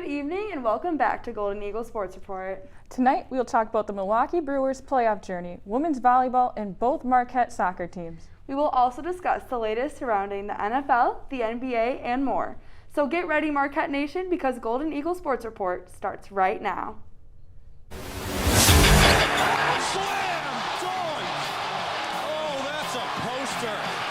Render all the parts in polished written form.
Good evening and welcome back to Golden Eagle Sports Report. Tonight, we'll talk about the Milwaukee Brewers playoff journey, women's volleyball, and both Marquette soccer teams. We will also discuss the latest surrounding the NFL, the NBA, and more. So get ready, Marquette Nation, because Golden Eagle Sports Report starts right now. Slam! Dunk! Oh, that's a poster.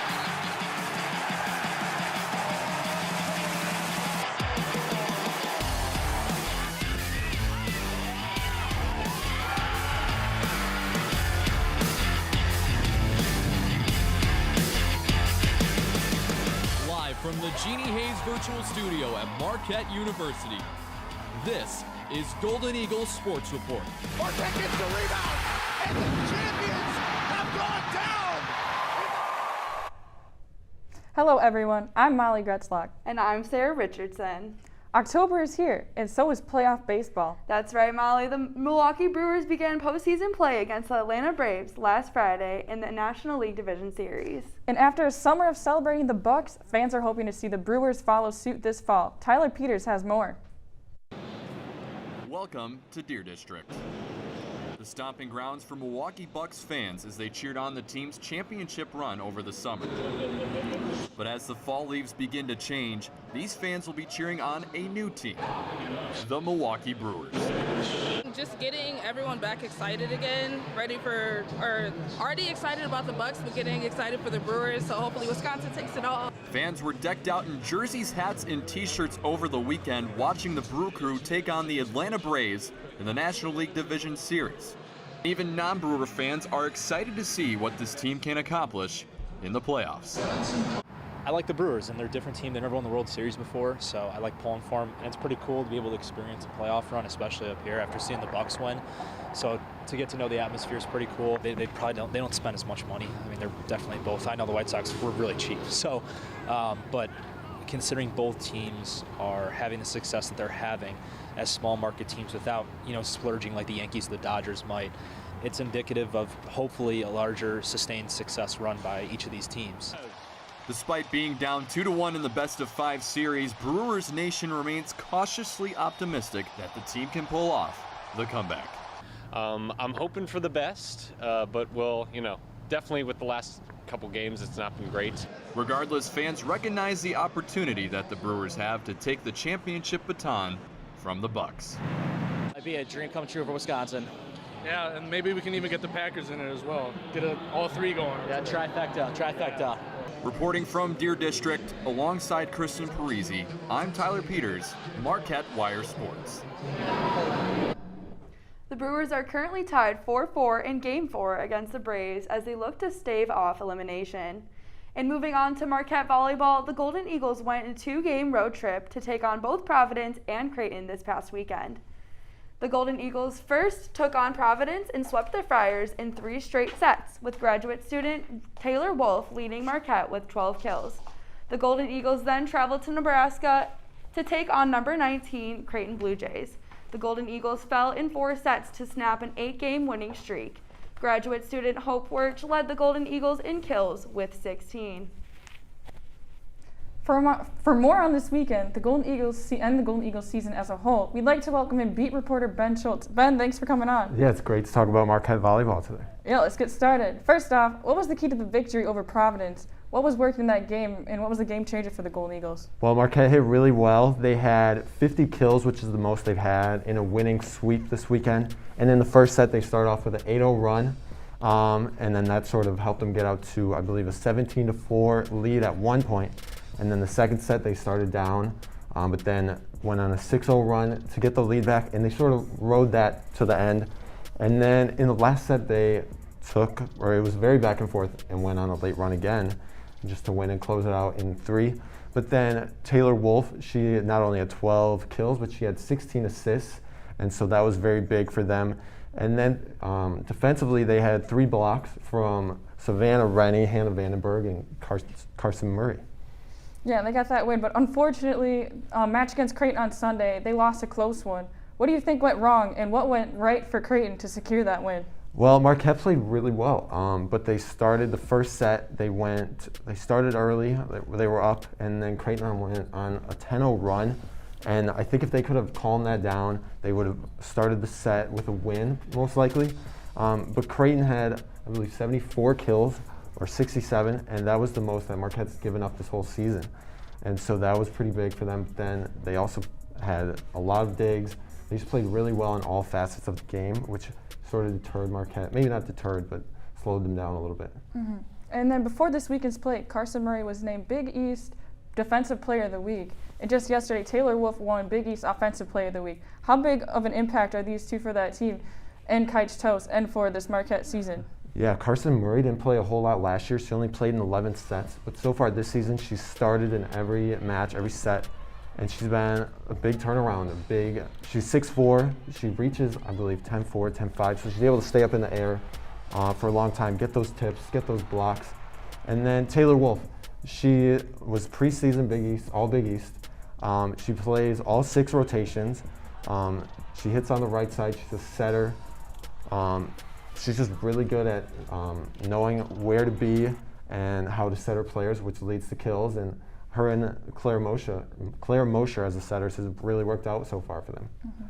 From the Jeannie Hayes Virtual Studio at Marquette University, this is Golden Eagles Sports Report. Marquette gets the rebound, and the champions have gone down! Hello everyone, I'm Molly Gretzlock. And I'm Sarah Richardson. October is here, and so is playoff baseball. That's right, Molly. The Milwaukee Brewers began postseason play against the Atlanta Braves last Friday in the National League Division Series. And after a summer of celebrating the Bucks, fans are hoping to see the Brewers follow suit this fall. Tyler Peters has more. Welcome to Deer District, the stomping grounds for Milwaukee Bucks fans as they cheered on the team's championship run over the summer. But as the fall leaves begin to change, these fans will be cheering on a new team, the Milwaukee Brewers. Just getting everyone back excited again, already excited about the Bucks, but getting excited for the Brewers, so hopefully Wisconsin takes it all. Fans were decked out in jerseys, hats, and t-shirts over the weekend watching the Brew Crew take on the Atlanta Braves in the National League Division Series. Even non-Brewer fans are excited to see what this team can accomplish in the playoffs. I like the Brewers, and they're a different team. They've never won the World Series before, so I like pulling for them. And it's pretty cool to be able to experience a playoff run, especially up here after seeing the Bucks win. So to get to know the atmosphere is pretty cool. They don't spend as much money. I mean, they're definitely both. I know the White Sox were really cheap. So, but considering both teams are having the success that they're having as small market teams without, splurging like the Yankees or the Dodgers might, it's indicative of hopefully a larger sustained success run by each of these teams. Despite being down 2-1 in the best-of-5 series, Brewers Nation remains cautiously optimistic that the team can pull off the comeback. I'm hoping for the best, but definitely with the last couple games, it's not been great. Regardless, fans recognize the opportunity that the Brewers have to take the championship baton from the Bucks. It'd be a dream come true for Wisconsin. Yeah, and maybe we can even get the Packers in it as well. Get all three going. Yeah, trifecta. Reporting from Deer District, alongside Kristen Parisi, I'm Tyler Peters, Marquette Wire Sports. The Brewers are currently tied 4-4 in Game 4 against the Braves as they look to stave off elimination. And moving on to Marquette Volleyball, the Golden Eagles went on a 2-game road trip to take on both Providence and Creighton this past weekend. The Golden Eagles first took on Providence and swept the Friars in 3 straight sets, with graduate student Taylor Wolf leading Marquette with 12 kills. The Golden Eagles then traveled to Nebraska to take on number 19 Creighton Blue Jays. The Golden Eagles fell in 4 sets to snap an 8-game winning streak. Graduate student Hope Wirch led the Golden Eagles in kills with 16. For more on this weekend, the Golden Eagles and the Golden Eagles season as a whole, we'd like to welcome in beat reporter Ben Schultz. Ben, thanks for coming on. Yeah, it's great to talk about Marquette Volleyball today. Yeah, let's get started. First off, what was the key to the victory over Providence? What was working in that game, and what was the game changer for the Golden Eagles? Well, Marquette hit really well. They had 50 kills, which is the most they've had in a winning sweep this weekend. And in the first set, they started off with an 8-0 run, and then that sort of helped them get out to, I believe, a 17-4 lead at one point. And then the second set, they started down, but then went on a 6-0 run to get the lead back, and they sort of rode that to the end. And then in the last set, it was very back and forth, and went on a late run again, just to win and close it out in 3. But then Taylor Wolf, she not only had 12 kills, but she had 16 assists, and so that was very big for them. And then defensively, they had 3 blocks from Savannah Rennie, Hannah Vandenberg, and Carson Murray. Yeah, they got that win, but unfortunately, match against Creighton on Sunday, they lost a close one. What do you think went wrong, and what went right for Creighton to secure that win? Well, Marquette played really well, but they started the first set. They started early. They were up, and then Creighton went on a 10-0 run. And I think if they could have calmed that down, they would have started the set with a win, most likely. But Creighton had, I believe, 74 kills, or 67, and that was the most that Marquette's given up this whole season. And so that was pretty big for them. Then they also had a lot of digs. They just played really well in all facets of the game, which sort of deterred Marquette. Maybe not deterred, but slowed them down a little bit. Mm-hmm. And then before this weekend's play, Carson Murray was named Big East Defensive Player of the Week. And just yesterday, Taylor Wolf won Big East Offensive Player of the Week. How big of an impact are these two for that team and Kite's Toast and for this Marquette season? Yeah, Carson Murray didn't play a whole lot last year. She only played in 11 sets. But so far this season, she's started in every match, every set. And she's been a big turnaround, she's 6'4", she reaches, I believe, 10'4", 10'5", so she's able to stay up in the air for a long time, get those tips, get those blocks. And then Taylor Wolf, she was preseason Big East, all Big East. She plays all 6 rotations. She hits on the right side, she's a setter. She's just really good at knowing where to be and how to set her players, which leads to kills. And her and Claire Mosher as a setter has really worked out so far for them. Mm-hmm.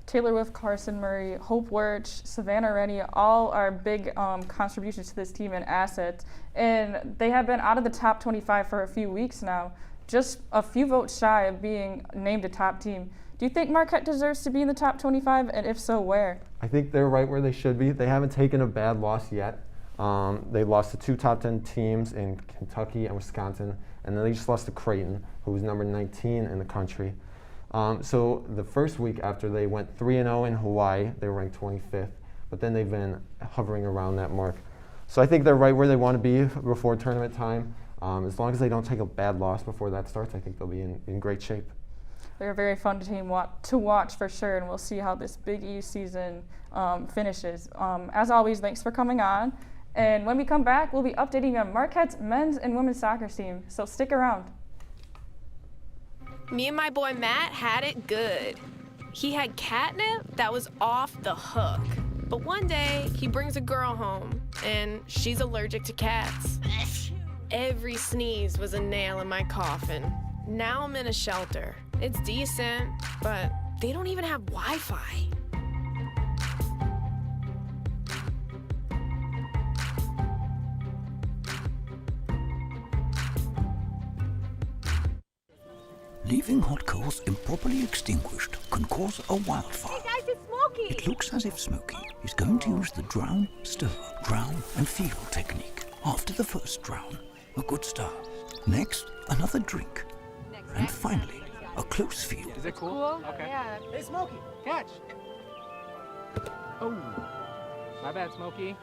Taylor Wolf, Carson Murray, Hope Wirch, Savannah Rennie, all are big contributions to this team and assets. And they have been out of the top 25 for a few weeks now, just a few votes shy of being named a top team. Do you think Marquette deserves to be in the top 25, and if so, where? I think they're right where they should be. They haven't taken a bad loss yet. They lost to 2 top 10 teams in Kentucky and Wisconsin, and then they just lost to Creighton, who was number 19 in the country. So the first week after they went 3-0 in Hawaii, they were ranked 25th, but then they've been hovering around that mark. So I think they're right where they want to be before tournament time. As long as they don't take a bad loss before that starts, I think they'll be in great shape. They're a very fun team to watch for sure, and we'll see how this Big East season finishes. As always, thanks for coming on. And when we come back, we'll be updating on Marquette's men's and women's soccer team, so stick around. Me and my boy Matt had it good. He had catnip that was off the hook. But one day, he brings a girl home, and she's allergic to cats. Every sneeze was a nail in my coffin. Now I'm in a shelter. It's decent, but they don't even have Wi-Fi. Leaving hot coals improperly extinguished can cause a wildfire. Hey guys, it's Smokey! It looks as if Smokey is going to use the drown, stir, drown, and feel technique. After the first drown, a good start. Next, another drink. And finally, a close feel. Is it cool? Okay. Yeah. Hey, Smokey, catch! Oh, my bad, Smokey.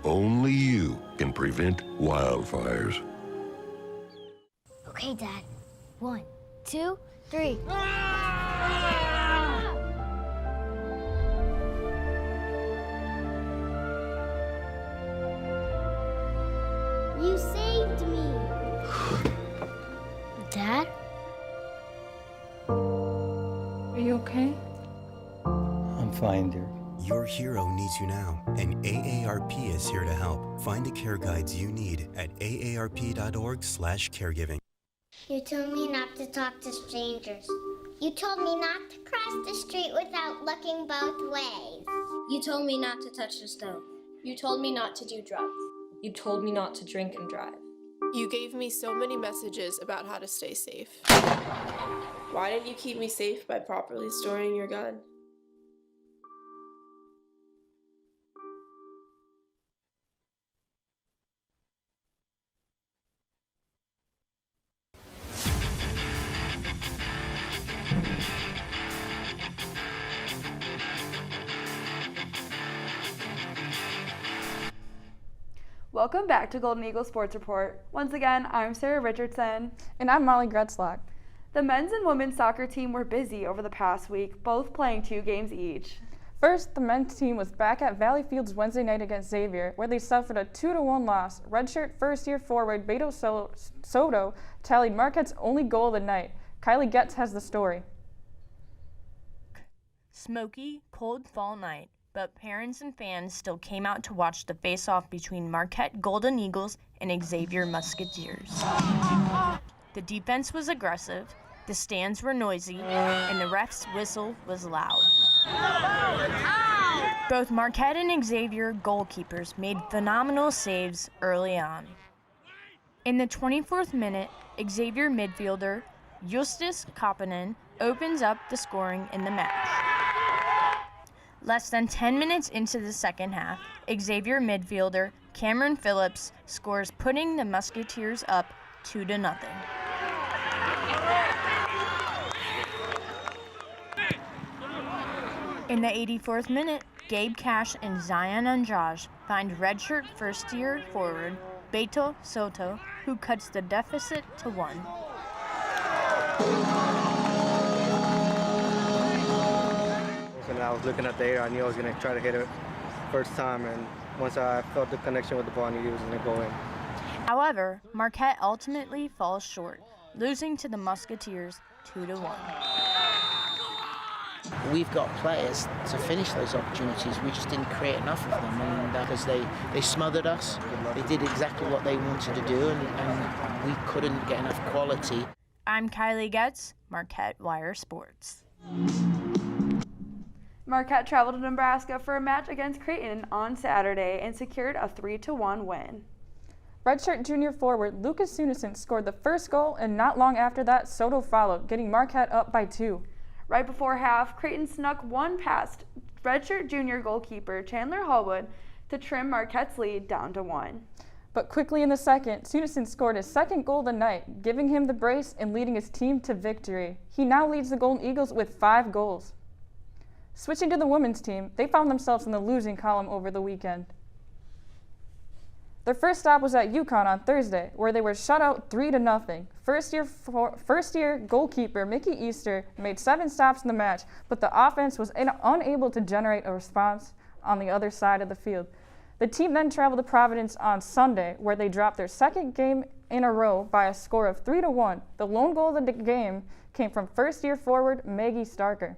Only you can prevent wildfires. Okay, Dad. 1, 2, 3. You saved me. Dad? Are you okay? I'm fine, dear. Your hero needs you now, and AARP is here to help. Find the care guides you need at aarp.org/caregiving. You told me not to talk to strangers. You told me not to cross the street without looking both ways. You told me not to touch the stove. You told me not to do drugs. You told me not to drink and drive. You gave me so many messages about how to stay safe. Why didn't you keep me safe by properly storing your gun? Welcome back to Golden Eagle Sports Report. Once again, I'm Sarah Richardson. And I'm Molly Gretzlock. The men's and women's soccer team were busy over the past week, both playing 2 games each. First, the men's team was back at Valley Fields Wednesday night against Xavier, where they suffered a 2-1 loss. Redshirt first-year forward Beto Soto tallied Marquette's only goal of the night. Kylie Getz has the story. Smoky, cold fall night, but parents and fans still came out to watch the face-off between Marquette Golden Eagles and Xavier Musketeers. The defense was aggressive, The stands were noisy, and the ref's whistle was loud. Both Marquette and Xavier goalkeepers made phenomenal saves early on. In the 24th minute, Xavier midfielder Justus Kapanen opens up the scoring in the match. Less than 10 minutes into the second half, Xavier midfielder Cameron Phillips scores, putting the Musketeers up 2-0. In the 84th minute, Gabe Cash and Zion Andrade find redshirt first-year forward Beto Soto, who cuts the deficit to 1. When I was looking at the air, I knew I was going to try to hit it first time, and once I felt the connection with the ball, I knew it was going to go in. However, Marquette ultimately falls short, losing to the Musketeers 2-1. We've got players to finish those opportunities. We just didn't create enough of them, and because they smothered us. They did exactly what they wanted to do, and we couldn't get enough quality. I'm Kylie Getz, Marquette Wire Sports. Marquette traveled to Nebraska for a match against Creighton on Saturday and secured a 3-1 win. Redshirt junior forward Lucas Sunison scored the first goal, and not long after that, Soto followed, getting Marquette up by 2. Right before half, Creighton snuck one past redshirt junior goalkeeper Chandler Hallwood to trim Marquette's lead down to 1. But quickly in the second, Sunison scored his second goal of the night, giving him the brace and leading his team to victory. He now leads the Golden Eagles with 5 goals. Switching to the women's team, they found themselves in the losing column over the weekend. Their first stop was at UConn on Thursday, where they were shut out 3-0. First-year goalkeeper Mickey Easter made 7 stops in the match, but the offense was unable to generate a response on the other side of the field. The team then traveled to Providence on Sunday, where they dropped their second game in a row by a score of 3-1. The lone goal of the game came from first-year forward Maggie Starker.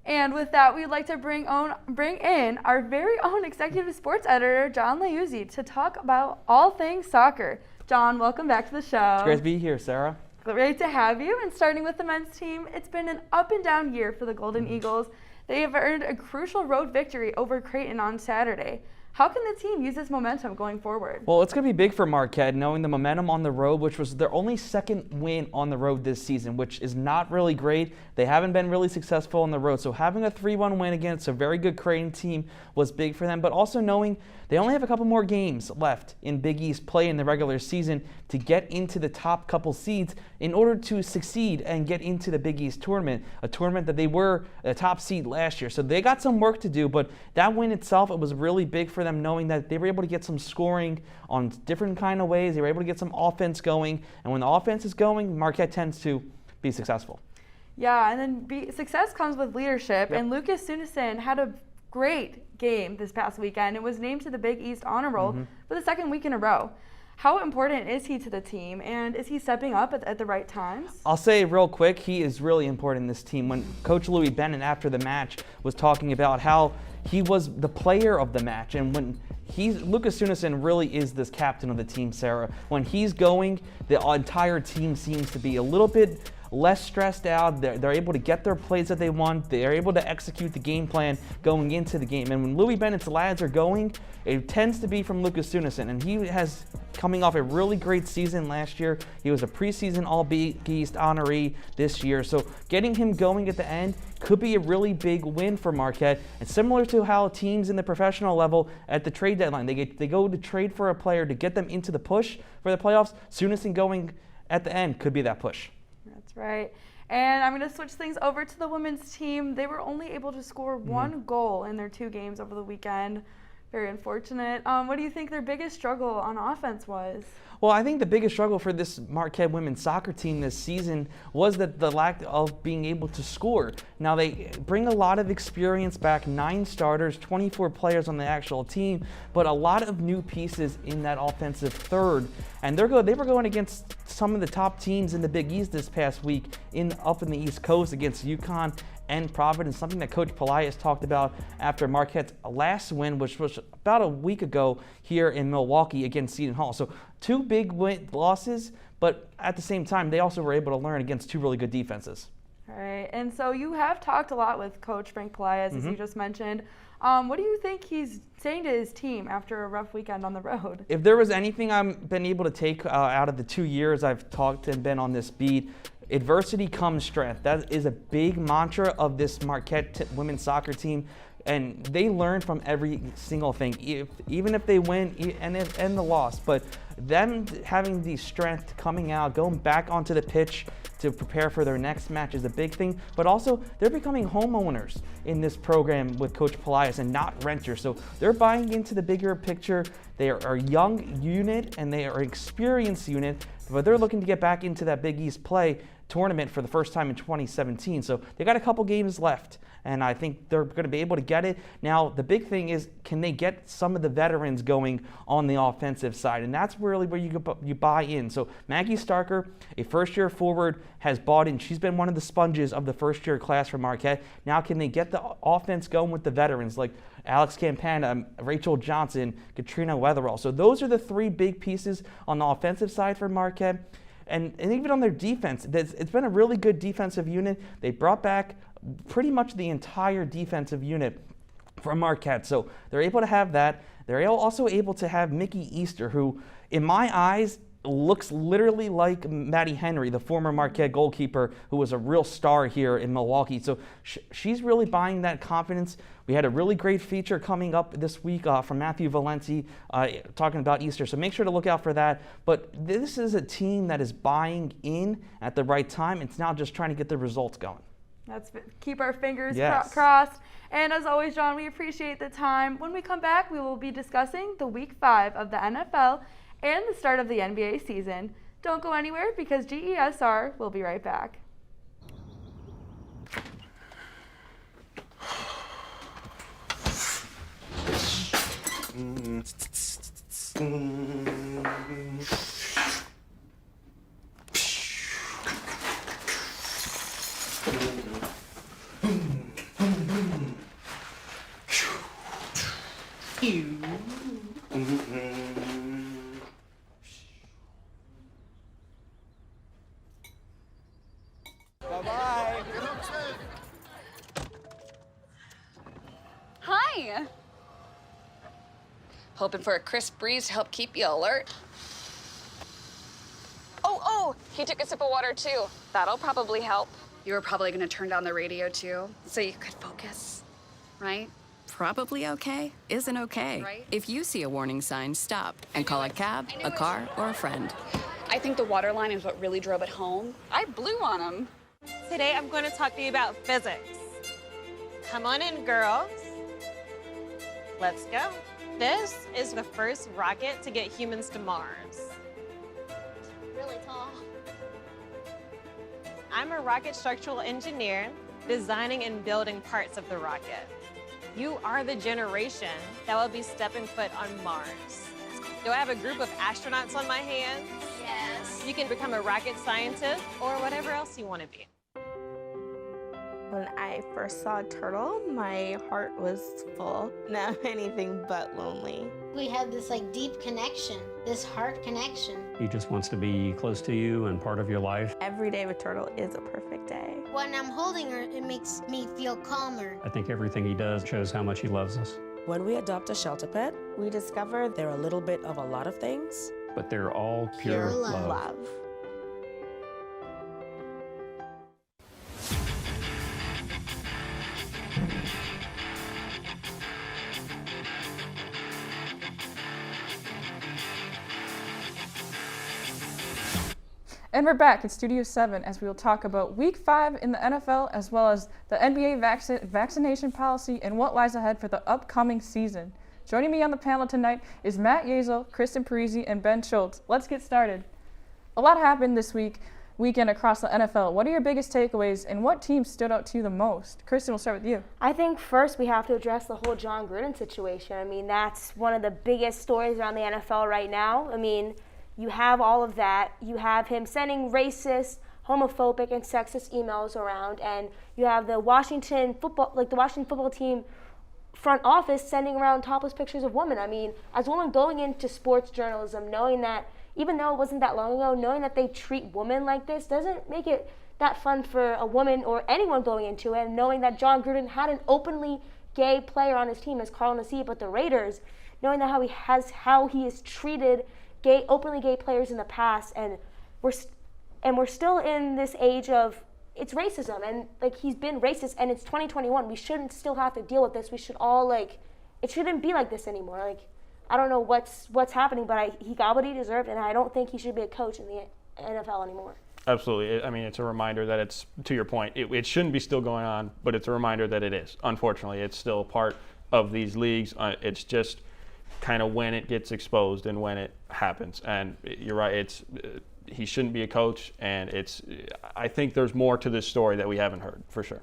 And with that, we'd like to bring in our very own executive sports editor, John Liuzzi, to talk about all things soccer. John, welcome back to the show. It's great to be here, Sarah. Great to have you. And starting with the men's team, it's been an up and down year for the Golden Eagles. They have earned a crucial road victory over Creighton on Saturday. How can the team use this momentum going forward? Well, it's going to be big for Marquette, knowing the momentum on the road, which was their only second win on the road this season, which is not really great. They haven't been really successful on the road, so having a 3-1 win against a very good Creighton team was big for them, but also knowing they only have a couple more games left in Big East play in the regular season to get into the top couple seeds in order to succeed and get into the Big East tournament, a tournament that they were a top seed last year. So they got some work to do, but that win itself, it was really big for them, knowing that they were able to get some scoring on different kind of ways. They were able to get some offense going, and when the offense is going, Marquette tends to be successful. Yeah, and then success comes with leadership, Yep. and Lucas Sunison had a great game this past weekend and was named to the Big East Honor Roll for the second week in a row. How important is he to the team, and is he stepping up at the right times? I'll say real quick, he is really important in this team. When Coach Louis Bennett, after the match, was talking about how he was the player of the match, and when Lucas Sunison really is this captain of the team, Sarah. When he's going, the entire team seems to be a little bit less stressed out. They're able to get their plays that they want. They're able to execute the game plan going into the game. And when Louis Bennett's lads are going, it tends to be from Lucas Sunison. And he has coming off a really great season last year. He was a preseason All-Big East honoree this year. So getting him going at the end could be a really big win for Marquette. And similar to how teams in the professional level at the trade deadline, they go to trade for a player to get them into the push for the playoffs. Sunison going at the end could be that push. That's right. And I'm going to switch things over to the women's team. They were only able to score one goal in their 2 games over the weekend. Very unfortunate. What do you think their biggest struggle on offense was? Well, I think the biggest struggle for this Marquette women's soccer team this season was that the lack of being able to score. Now, they bring a lot of experience back, 9 starters, 24 players on the actual team, but a lot of new pieces in that offensive third. And they were going against some of the top teams in the Big East this past week up in the East Coast against UConn and Providence, something that Coach Polias talked about after Marquette's last win, which was about a week ago here in Milwaukee against Seton Hall. So 2 big losses, but at the same time, they also were able to learn against 2 really good defenses. All right, and so you have talked a lot with Coach Frank Polias, as you just mentioned. What do you think he's saying to his team after a rough weekend on the road? If there was anything I've been able to take out of the 2 years I've talked and been on this beat, adversity comes strength. That is a big mantra of this Marquette women's soccer team, and they learn from every single thing, even if they win and the loss. But them having the strength coming out, going back onto the pitch to prepare for their next match is a big thing. But also, they're becoming homeowners in this program with Coach Polias and not renters. So they're buying into the bigger picture. They are a young unit and they are an experienced unit, but they're looking to get back into that Big East play tournament for the first time in 2017. So they got a couple games left, and I think they're going to be able to get it. Now, the big thing is, can they get some of the veterans going on the offensive side? And that's really where you buy in. So Maggie Starker, a first-year forward, has bought in. She's been one of the sponges of the first-year class for Marquette. Now, can they get the offense going with the veterans like Alex Campana, Rachel Johnson, Katrina Weatherall? So those are the 3 big pieces on the offensive side for Marquette. And even on their defense, it's been a really good defensive unit. They brought back pretty much the entire defensive unit from Marquette. So they're able to have that. They're also able to have Mickey Easter, who, in my eyes, looks literally like Maddie Henry, the former Marquette goalkeeper who was a real star here in Milwaukee. So she's really buying that confidence. We had a really great feature coming up this week from Matthew Valenti talking about Easter, so make sure to look out for that. But this is a team that is buying in at the right time. It's now just trying to get the results going. Keep our fingers Yes. crossed. And as always, John, we appreciate the time. When we come back, we will be discussing the Week 5 of the NFL and the start of the NBA season. Don't go anywhere because GESR will be right back. Bye-bye. Hi. Hoping for a crisp breeze to help keep you alert. Oh, he took a sip of water too. That'll probably help. You were probably gonna turn down the radio too, so you could focus, right? Probably okay isn't okay. Right. If you see a warning sign, stop and call a cab, a car, or a friend. I think the water line is what really drove it home. I blew on him. Today I'm going to talk to you about physics. Come on in, girls. Let's go. This is the first rocket to get humans to Mars. Really tall. I'm a rocket structural engineer, designing and building parts of the rocket. You are the generation that will be stepping foot on Mars. Do I have a group of astronauts on my hands? Yes. You can become a rocket scientist or whatever else you want to be. When I first saw a turtle, my heart was full. Now I'm anything but lonely. We have this deep connection, this heart connection. He just wants to be close to you and part of your life. Every day with turtle is a perfect day. When I'm holding her, it makes me feel calmer. I think everything he does shows how much he loves us. When we adopt a shelter pet, we discover they're a little bit of a lot of things. But they're all pure love. And we're back in Studio 7 as we will talk about Week 5 in the NFL as well as the NBA vaccination policy and what lies ahead for the upcoming season. Joining me on the panel tonight is Matt Yazel, Kristen Parisi, and Ben Schultz. Let's get started. A lot happened this weekend across the NFL. What are your biggest takeaways and what team stood out to you the most? Kristen, we'll start with you. I think first we have to address the whole John Gruden situation. I mean, that's one of the biggest stories around the NFL right now. I mean, you have all of that. You have him sending racist homophobic and sexist emails around, and you have the Washington football team front office sending around topless pictures of women. I mean, as a woman going into sports journalism, knowing that, even though it wasn't that long ago, knowing that they treat women like this doesn't make it that fun for a woman or anyone going into it. And knowing that John Gruden had an openly gay player on his team, as Carl Nassib, but the Raiders, knowing that how he has treated openly gay players in the past, and we're still in this age of it's racism, and like he's been racist, and it's 2021. We shouldn't still have to deal with this. We should all it shouldn't be like this anymore. Like, I don't know what's happening, but he got what he deserved, and I don't think he should be a coach in the NFL anymore. Absolutely. I mean, it's a reminder that it's, to your point, it shouldn't be still going on, but it's a reminder that it is. Unfortunately, it's still part of these leagues. It's just kind of when it gets exposed and when it happens. And you're right, he shouldn't be a coach, and I think there's more to this story that we haven't heard, for sure.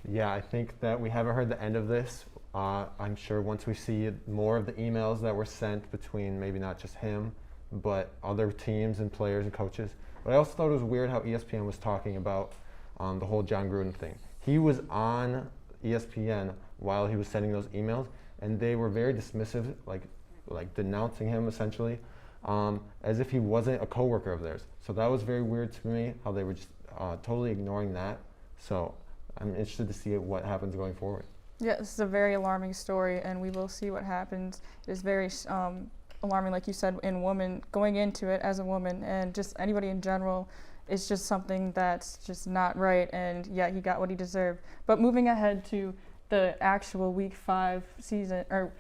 Yeah, I think that we haven't heard the end of this. I'm sure once we see more of the emails that were sent between maybe not just him, but other teams and players and coaches. But I also thought it was weird how ESPN was talking about the whole John Gruden thing. He was on ESPN while he was sending those emails, and they were very dismissive, like denouncing him essentially, as if he wasn't a coworker of theirs. So that was very weird to me, how they were just totally ignoring that. So I'm interested to see what happens going forward. Yeah, this is a very alarming story, and we will see what happens. It is very alarming, like you said, in women, going into it as a woman, and just anybody in general. It's just something that's just not right, and yeah, he got what he deserved. But moving ahead to the actual Week 5 season, or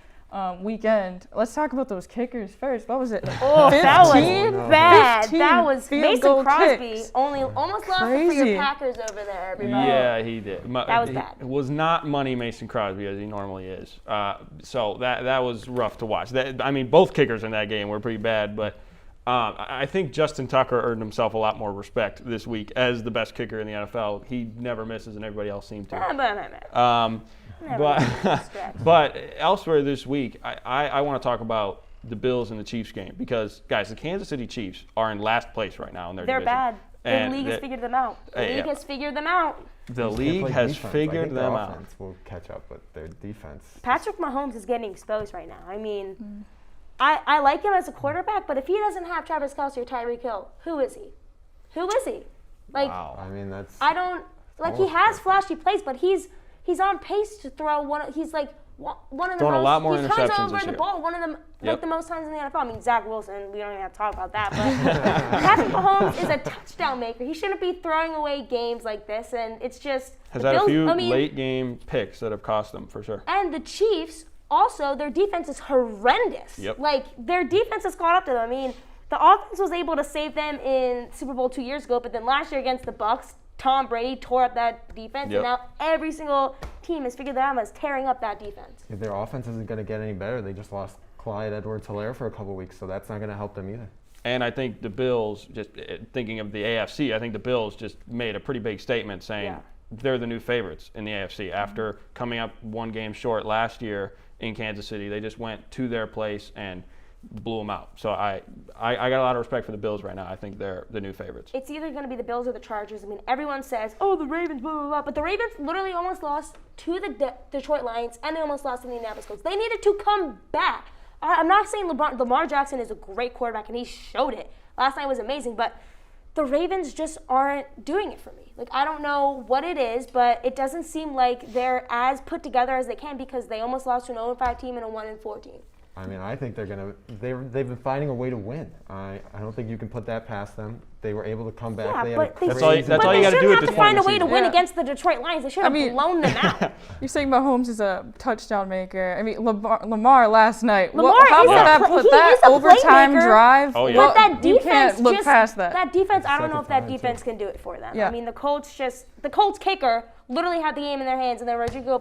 weekend, let's talk about those kickers first. What was it? Oh, that was bad. 15 that was field Mason goal Crosby kicks. almost lost it for your Packers over there, everybody. Yeah, he did. That was bad. It was not money Mason Crosby as he normally is. So that was rough to watch. Both kickers in that game were pretty bad, but I think Justin Tucker earned himself a lot more respect this week as the best kicker in the NFL. He never misses, and everybody else seemed to. But elsewhere this week, I want to talk about the Bills and the Chiefs game, because, guys, the Kansas City Chiefs are in last place right now in their division. They're bad. And the league has figured them out. The league has figured them out. The league has figured them out. Their offense will catch up, but their defense. Patrick Mahomes is getting exposed right now. I mean, I like him as a quarterback, but if he doesn't have Travis Kelce or Tyreek Hill, who is he? Who is he? Like, wow. I mean, that's. I don't like. He has flashy plays, but he's on pace to throw one. He's like one of the throwing most. A lot more he interceptions turns over this the year. ball one of them like the most times in the NFL. I mean, Zach Wilson. We don't even have to talk about that. But Patrick Mahomes is a touchdown maker. He shouldn't be throwing away games like this, and it's just. Has had a few late game picks that have cost them for sure. And the Chiefs. Also, their defense is horrendous. Yep. Like, their defense has caught up to them. I mean, the offense was able to save them in Super Bowl 2 years ago, but then last year against the Bucs, Tom Brady tore up that defense, and now every single team has figured that out and is tearing up that defense. If their offense isn't going to get any better, they just lost Clyde Edwards-Helaire for a couple weeks, so that's not going to help them either. And I think the Bills, just thinking of the AFC, I think the Bills just made a pretty big statement saying they're the new favorites in the AFC. After coming up one game short last year in Kansas City, they just went to their place and blew them out. So I got a lot of respect for the Bills right now. I think they're the new favorites. It's either going to be the Bills or the Chargers. I mean, everyone says, oh, the Ravens, blah, blah, blah. But the Ravens literally almost lost to the Detroit Lions, and they almost lost to the Indianapolis Colts. They needed to come back. I'm not saying Lamar Jackson is a great quarterback, and he showed it. Last night was amazing, but the Ravens just aren't doing it for me. Like, I don't know what it is, but it doesn't seem like they're as put together as they can, because they almost lost to an 0-5 team and a 1-4 team. I mean, I think they've been finding a way to win. I don't think you can put that past them. They were able to come back. Yeah, they but that's all you got to do at this point. They shouldn't have to find a way to win against the Detroit Lions. They should have blown them out. You're saying Mahomes is a touchdown maker. I mean, Lamar last night. Lamar how about that overtime drive? Oh, yeah. But that defense, you can't look past that. That defense, I don't know if that defense can do it for them. Yeah. I mean, the Colts kicker literally had the game in their hands, and then Rodrigo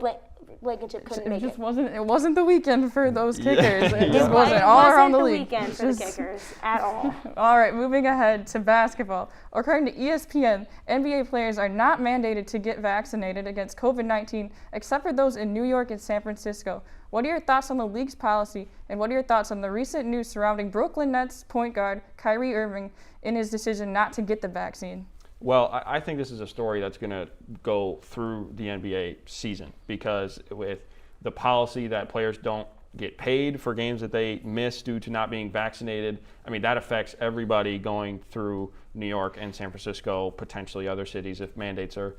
Blankenship couldn't make it. It wasn't the weekend for those kickers. It just wasn't all around the league. It wasn't the weekend for the kickers at all. All right, moving ahead to basketball. According to ESPN, NBA players are not mandated to get vaccinated against COVID-19 except for those in New York and San Francisco. What are your thoughts on the league's policy, and what are your thoughts on the recent news surrounding Brooklyn Nets point guard Kyrie Irving in his decision not to get the vaccine? Well, I think this is a story that's going to go through the NBA season, because with the policy that players don't get paid for games that they miss due to not being vaccinated, I mean, that affects everybody going through New York and San Francisco, potentially other cities if mandates are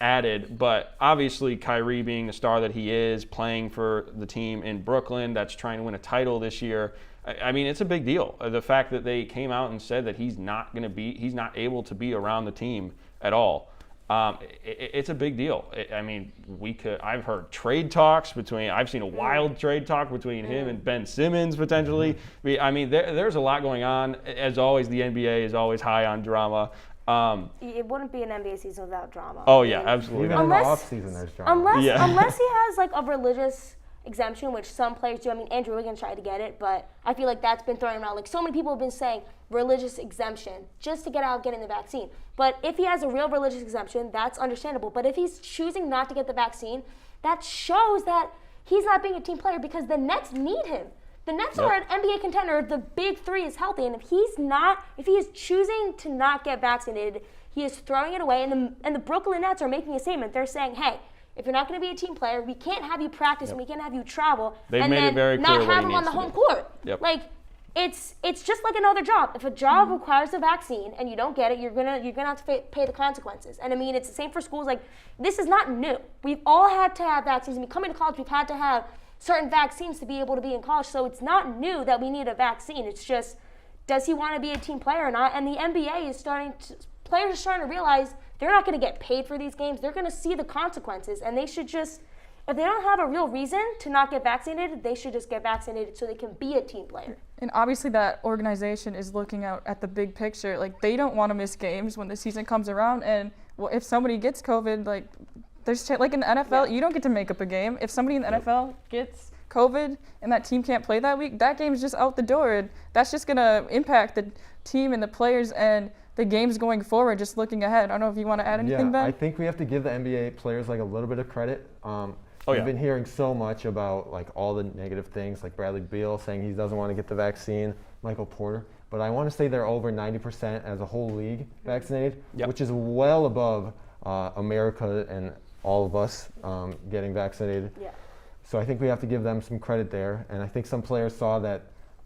added. But obviously Kyrie, being the star that he is, playing for the team in Brooklyn that's trying to win a title this year, I mean, it's a big deal. The fact that they came out and said that he's not able to be around the team at all. It's a big deal. I mean, I've heard trade talks I've seen a wild trade talk between him and Ben Simmons potentially. I mean, there's a lot going on. As always, the NBA is always high on drama. It wouldn't be an NBA season without drama. Oh yeah, absolutely. Even in the off season, there's drama. Unless he has like a religious exemption, which some players do. I mean, Andrew Wiggins tried to get it, but I feel like that's been thrown around. Like, so many people have been saying religious exemption just to get out getting the vaccine. But if he has a real religious exemption, that's understandable. But if he's choosing not to get the vaccine, that shows that he's not being a team player, because the Nets need him. The Nets are an NBA contender. The big three is healthy, and if he is choosing to not get vaccinated, he is throwing it away. And the Brooklyn Nets are making a statement. They're saying, hey, if you're not going to be a team player, we can't have you practice and we can't have you travel and then not have him on the home court. Yep. Like, it's just like another job. If a job requires a vaccine and you don't get it, you're gonna have to pay the consequences. And I mean, it's the same for schools. Like, this is not new. We've all had to have vaccines. I mean, coming to college, we've had to have certain vaccines to be able to be in college. So it's not new that we need a vaccine. It's just, does he want to be a team player or not? And the NBA is players are starting to realize they're not going to get paid for these games. They're going to see the consequences, and they should just, if they don't have a real reason to not get vaccinated, they should just get vaccinated so they can be a team player. And obviously that organization is looking out at the big picture. Like, they don't want to miss games when the season comes around, and if somebody gets COVID, like, like in the NFL, you don't get to make up a game. If somebody in the NFL gets COVID and that team can't play that week, that game's just out the door, and that's just going to impact the team and the players and the games going forward, just looking ahead. I don't know if you want to add anything, Ben? I think we have to give the NBA players like a little bit of credit. We've been hearing so much about like all the negative things, like Bradley Beal saying he doesn't want to get the vaccine, Michael Porter. But I want to say they're over 90% as a whole league vaccinated, which is well above America and all of us getting vaccinated. Yeah. So I think we have to give them some credit there. And I think some players saw that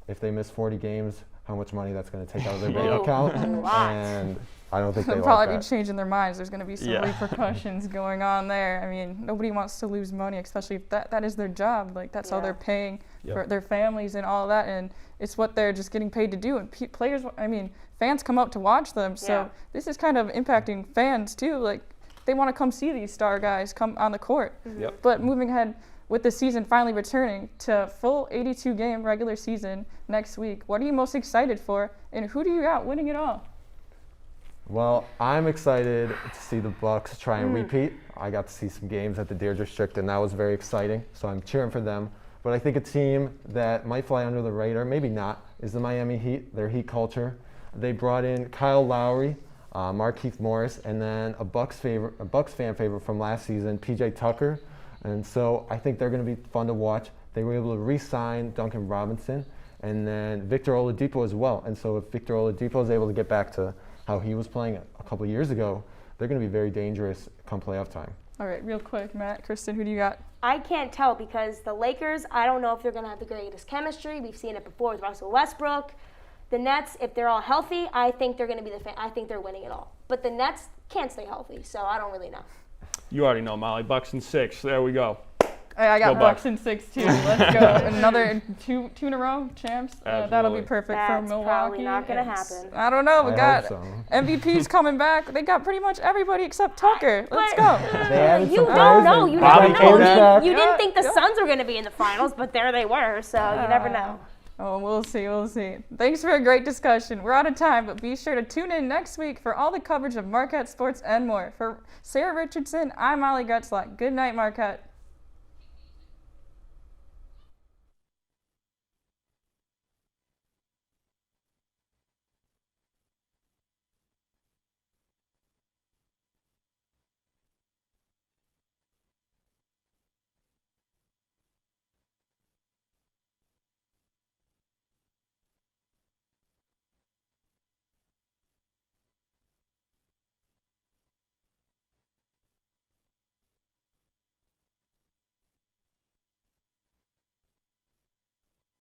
if they miss 40 games, how much money that's going to take out of their bank account. And I don't think they'll probably be changing their minds. There's going to be some repercussions going on there. I mean, nobody wants to lose money, especially if that is their job. Like, that's how they're paying for their families and all that, and it's what they're just getting paid to do. And fans come out to watch them, so this is kind of impacting fans too. Like, they want to come see these star guys come on the court. But moving ahead, with the season finally returning to full 82-game regular season next week, what are you most excited for, and who do you got winning it all? Well, I'm excited to see the Bucks try and repeat. I got to see some games at the Deirdre Strict, and that was very exciting, so I'm cheering for them. But I think a team that might fly under the radar, maybe not, is the Miami Heat, their Heat culture. They brought in Kyle Lowry, Markieff Morris, and then a Bucks fan favorite from last season, PJ Tucker. And so I think they're going to be fun to watch. They were able to re-sign Duncan Robinson and then Victor Oladipo as well. And so if Victor Oladipo is able to get back to how he was playing a couple of years ago, they're going to be very dangerous come playoff time. All right, real quick, Matt, Kristen, who do you got? I can't tell, because the Lakers, I don't know if they're going to have the greatest chemistry. We've seen it before with Russell Westbrook. The Nets, if they're all healthy, I think they're going to be I think they're winning it all. But the Nets can't stay healthy, so I don't really know. You already know, Molly. Bucks in 6. There we go. I got Bucks in 6 too. Let's go. Another two in a row, champs. That'll be perfect for Milwaukee. That's probably not going to happen. I don't know. We got MVPs coming back. They got pretty much everybody except Tucker. Let's go. You don't know. You never know. You didn't think the Suns were going to be in the finals, but there they were. So you never know. Oh, we'll see. Thanks for a great discussion. We're out of time, but be sure to tune in next week for all the coverage of Marquette sports and more. For Sarah Richardson, I'm Molly Gutzlack. Good night, Marquette.